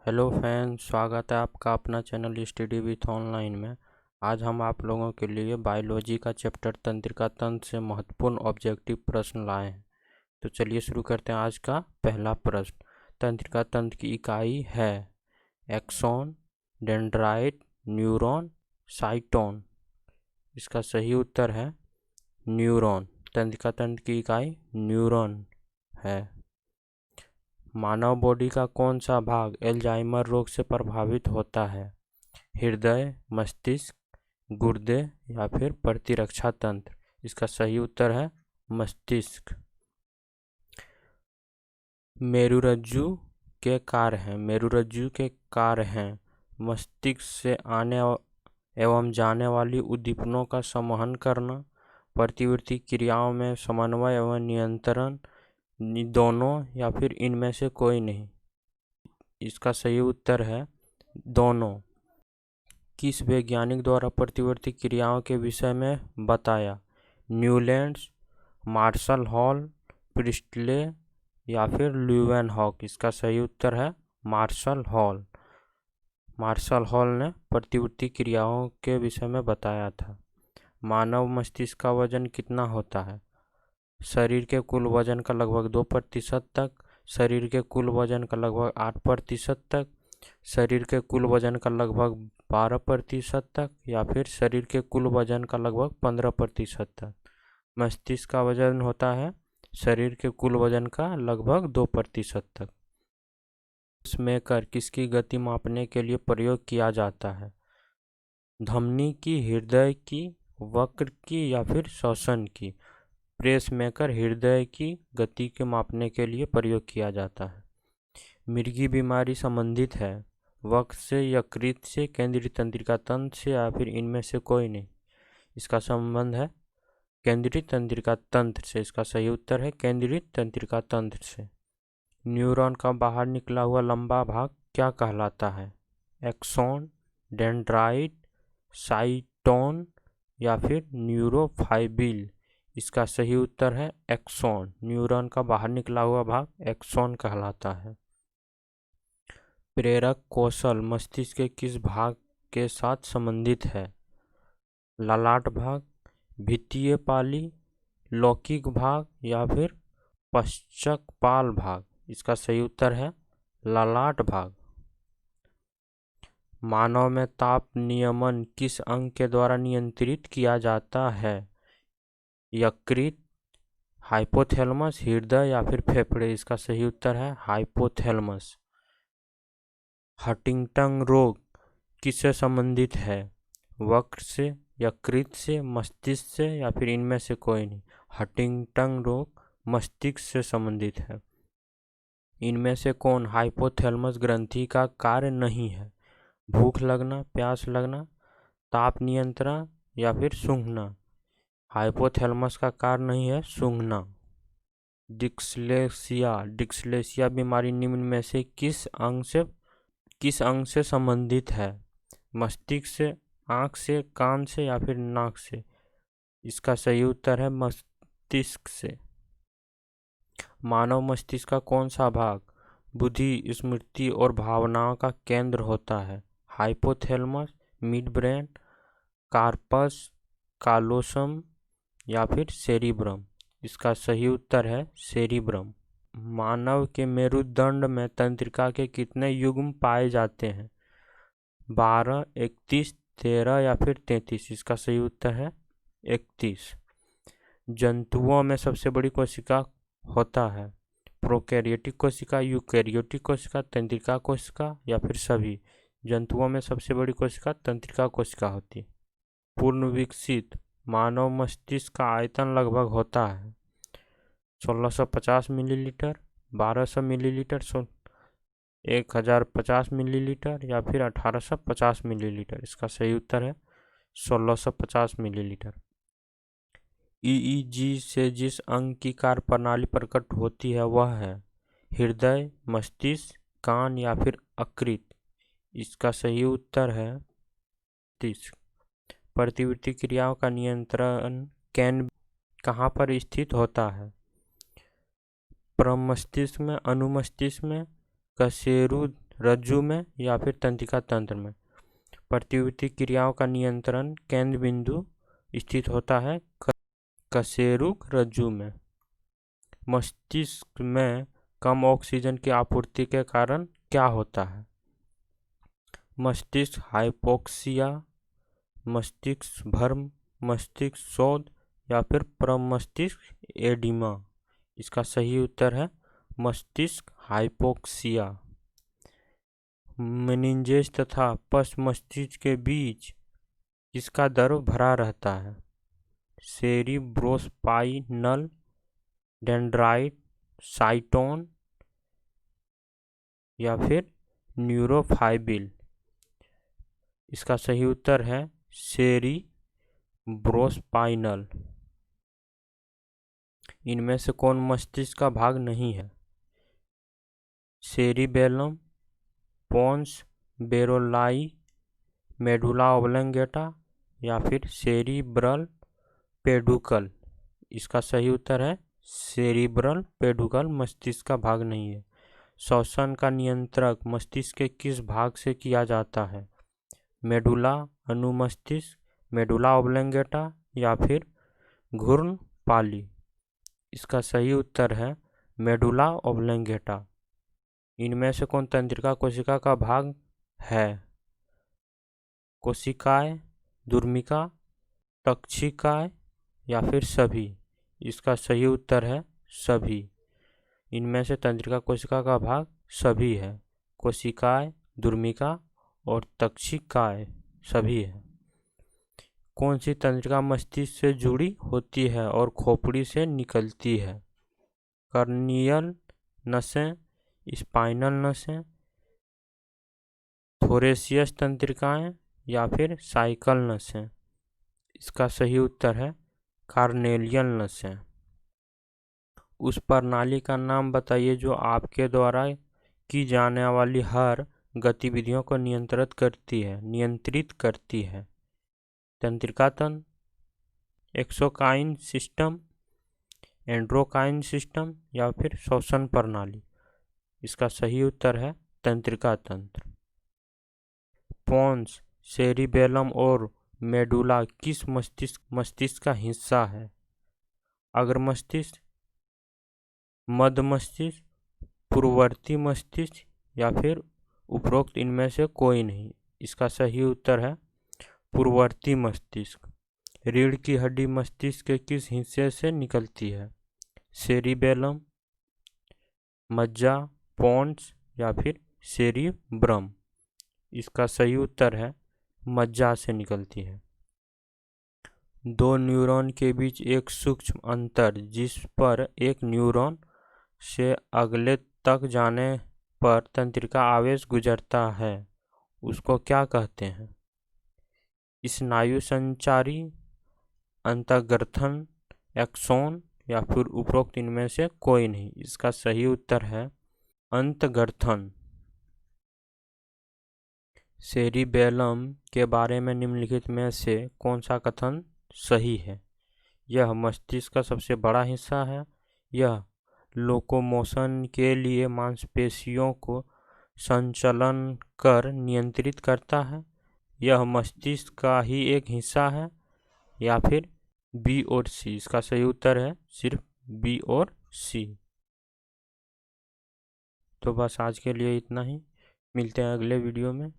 Hello friends, स्वागत है आपका अपना चैनल स्टडी विथ ऑनलाइन में। आज हम आप लोगों के लिए बायोलॉजी का चैप्टर तंत्रिका तंत्र से महत्वपूर्ण ऑब्जेक्टिव प्रश्न लाए हैं। तो चलिए शुरू करते हैं। आज का पहला प्रश्न, तंत्रिका तंत्र की इकाई है एक्सॉन, डेंड्राइट, न्यूरॉन, साइटोन। इसका सही उत्तर है न्यूरॉन। तंत्रिका तंत्र की इकाई न्यूरॉन है। मानव बॉडी का कौन सा भाग एल्जाइमर रोग से प्रभावित होता है? हृदय, मस्तिष्क, गुर्दे या फिर प्रतिरक्षा तंत्र? इसका सही उत्तर है मस्तिष्क। मेरुरज्जु के कार्य हैं मस्तिष्क से आने एवं जाने वाली उद्दीपनों का संवहन करना, प्रतिवर्ती क्रियाओं में समन्वय एवं नियंत्रण, दोनों या फिर इनमें से कोई नहीं? इसका सही उत्तर है दोनों। किस वैज्ञानिक द्वारा प्रतिवर्ती क्रियाओं के विषय में बताया? न्यूलैंड्स, मार्शल हॉल, प्रिस्टले या फिर ल्यूवेनहॉक? इसका सही उत्तर है मार्शल हॉल। मार्शल हॉल ने प्रतिवर्ती क्रियाओं के विषय में बताया था। मानव मस्तिष्क का वजन कितना होता है? शरीर के कुल वजन का लगभग 2% तक, शरीर के कुल वजन का लगभग 8% तक, शरीर के कुल वजन का लगभग 12% तक या फिर शरीर के कुल वजन का लगभग 15% तक? मस्तिष्क का वजन होता है शरीर के कुल वजन का लगभग 2% तक। पेसमेकर किसकी गति मापने के लिए प्रयोग किया जाता है? धमनी की, हृदय की, वक्र की या फिर श्वसन की? पेसमेकर हृदय की गति के मापने के लिए प्रयोग किया जाता है। मिर्गी बीमारी संबंधित है वक्र से, यकृत से, केंद्रीय तंत्रिका तंत्र से या फिर इनमें से कोई नहीं? इसका संबंध है केंद्रीय तंत्रिका तंत्र से। इसका सही उत्तर है केंद्रीय तंत्रिका तंत्र से। न्यूरॉन का बाहर निकला हुआ लंबा भाग क्या कहलाता है? एक्सॉन, डेंड्राइट, साइटोन या फिर न्यूरोफाइबिल? इसका सही उत्तर है एक्सॉन। न्यूरॉन का बाहर निकला हुआ भाग एक्सॉन कहलाता है। प्रेरक कौशल मस्तिष्क के किस भाग के साथ संबंधित है? ललाट भाग, भित्तीय पाली, लौकिक भाग या फिर पश्चकपाल भाग? इसका सही उत्तर है ललाट भाग। मानव में ताप नियमन किस अंग के द्वारा नियंत्रित किया जाता है? यकृत, हाइपोथैलेमस, हृदय या फिर फेफड़े? इसका सही उत्तर है हाइपोथैलेमस। हंटिंगटन रोग किससे संबंधित है? वक्र से, यकृत से, मस्तिष्क से या फिर इनमें से कोई नहीं? हंटिंगटन रोग मस्तिष्क से संबंधित है। इनमें से कौन हाइपोथैलेमस ग्रंथि का कार्य नहीं है? भूख लगना, प्यास लगना, ताप नियंत्रण या फिर सूंघना? हाइपोथैलेमस का कार्य नहीं है सूंघना। डिस्लेक्सिया बीमारी निम्न में से किस अंग से संबंधित है? मस्तिष्क से, आँख से, कान से या फिर नाक से? इसका सही उत्तर है मस्तिष्क से। मानव मस्तिष्क का कौन सा भाग बुद्धि, स्मृति और भावनाओं का केंद्र होता है? हाइपोथैलेमस, मिड ब्रेन, कार्पस कालोसम या फिर सेरिब्रम? इसका सही उत्तर है सेरिब्रम। मानव के मेरुदंड में तंत्रिका के कितने युग्म पाए जाते हैं? 12, 31, 13 या फिर 33? इसका सही उत्तर है 31। जंतुओं में सबसे बड़ी कोशिका होता है? प्रोकैरियोटिक कोशिका, यूकैरियोटिक कोशिका, तंत्रिका कोशिका या फिर सभी? जंतुओं में सबसे बड़ी कोशिका तंत्रिका कोशिका होती है। पूर्ण विकसित मानव मस्तिष्क का आयतन लगभग होता है 1650 मिलीलीटर, 1200 मिलीलीटर, 1050 मिलीलीटर या फिर 1850 मिलीलीटर? इसका सही उत्तर है 1650 मिलीलीटर। ईईजी से जिस अंग की कार्यप्रणाली प्रकट होती है वह है हृदय, मस्तिष्क, कान या फिर यकृत? इसका सही उत्तर है मस्तिष्क। प्रतिवर्ती क्रियाओं का नियंत्रण केंद्र कहाँ पर स्थित होता है? प्रमस्तिष्क में, अनुमस्तिष्क में, कशेरुक रज्जु में या फिर तंत्रिका तंत्र में। प्रतिवर्ती क्रियाओं का नियंत्रण केंद्र बिंदु स्थित होता है कशेरुक रज्जु में। मस्तिष्क में कम ऑक्सीजन की आपूर्ति के कारण क्या होता है? मस्तिष्क हाइपोक्सिया, मस्तिष्क भ्रम, मस्तिष्क शोध या फिर प्रमस्तिष्क एडिमा। इसका सही उत्तर है मस्तिष्क हाइपोक्सिया। मेनिंजेस तथा पश्च मस्तिष्क के बीच इसका द्रव भरा रहता है? सेरिब्रोस्पाइनल, डेंड्राइट, साइटोन या फिर न्यूरोफाइबिल। इसका सही उत्तर है सेरिब्रोस्पाइनल। इनमें से कौन मस्तिष्क का भाग नहीं है? सेरिबेलम, पोन्स, बेरोलाई, मेडुला ऑब्लंगेटा या फिर सेरिब्रल पेडुकल। इसका सही उत्तर है सेरिब्रल पेडुकल मस्तिष्क का भाग नहीं है। श्वसन का नियंत्रक मस्तिष्क के किस भाग से किया जाता है? मेडुला अनुमस्तिष्क, मेडुला ऑब्लंगेटा या फिर घूर्ण पाली। इसका सही उत्तर है मेडुला ऑब्लंगेटा। इनमें से कौन तंत्रिका कोशिका का भाग है? कोशिकाएं, दुर्मिका, तक्षिकाएं या फिर सभी। इसका सही उत्तर है सभी। इनमें से तंत्रिका कोशिका का भाग सभी है। कोशिकाएं, दुर्मिका और तक्षिकाएं सभी है। कौन सी तंत्रिका मस्तिष्क से जुड़ी होती है और खोपड़ी से निकलती है? कर्नियल नसें, स्पाइनल नसें, थोरेसियस तंत्रिकाएं या फिर साइकल नसें। इसका सही उत्तर है कार्नेलियन नसें। उस प्रणाली का नाम बताइए जो आपके द्वारा की जाने वाली हर गतिविधियों को नियंत्रित करती है। तंत्रिका तंत्र, एक्सोक्राइन सिस्टम, एंडोक्राइन सिस्टम या फिर श्वसन प्रणाली। इसका सही उत्तर है तंत्रिका तंत्र। पोन्स, सेरिबेलम और मेडुला किस मस्तिष्क का हिस्सा है? अग्र मस्तिष्क, मध्य मस्तिष्क, पूर्ववर्ती मस्तिष्क या फिर उपरोक्त इनमें से कोई नहीं। इसका सही उत्तर है पूर्ववर्ती मस्तिष्क। रीढ़ की हड्डी मस्तिष्क के किस हिस्से से निकलती है? सेरिबेलम, मज्जा, पोन्स या फिर सेरिब्रम। इसका सही उत्तर है मज्जा से निकलती है। दो न्यूरॉन के बीच एक सूक्ष्म अंतर जिस पर एक न्यूरॉन से अगले तक जाने पर तंत्रिका आवेश गुजरता है उसको क्या कहते हैं? स्नायु संचारी, अंतर्ग्रथन, एक्सोन या फिर उपरोक्त इनमें से कोई नहीं। इसका सही उत्तर है अंतर्ग्रथन। सेरिबेलम के बारे में निम्नलिखित में से कौन सा कथन सही है? यह मस्तिष्क का सबसे बड़ा हिस्सा है। यह लोकोमोशन के लिए मांसपेशियों को संचलन कर नियंत्रित करता है। यह मस्तिष्क का ही एक हिस्सा है। या फिर बी और सी। इसका सही उत्तर है सिर्फ बी और सी। तो बस आज के लिए इतना ही। मिलते हैं अगले वीडियो में।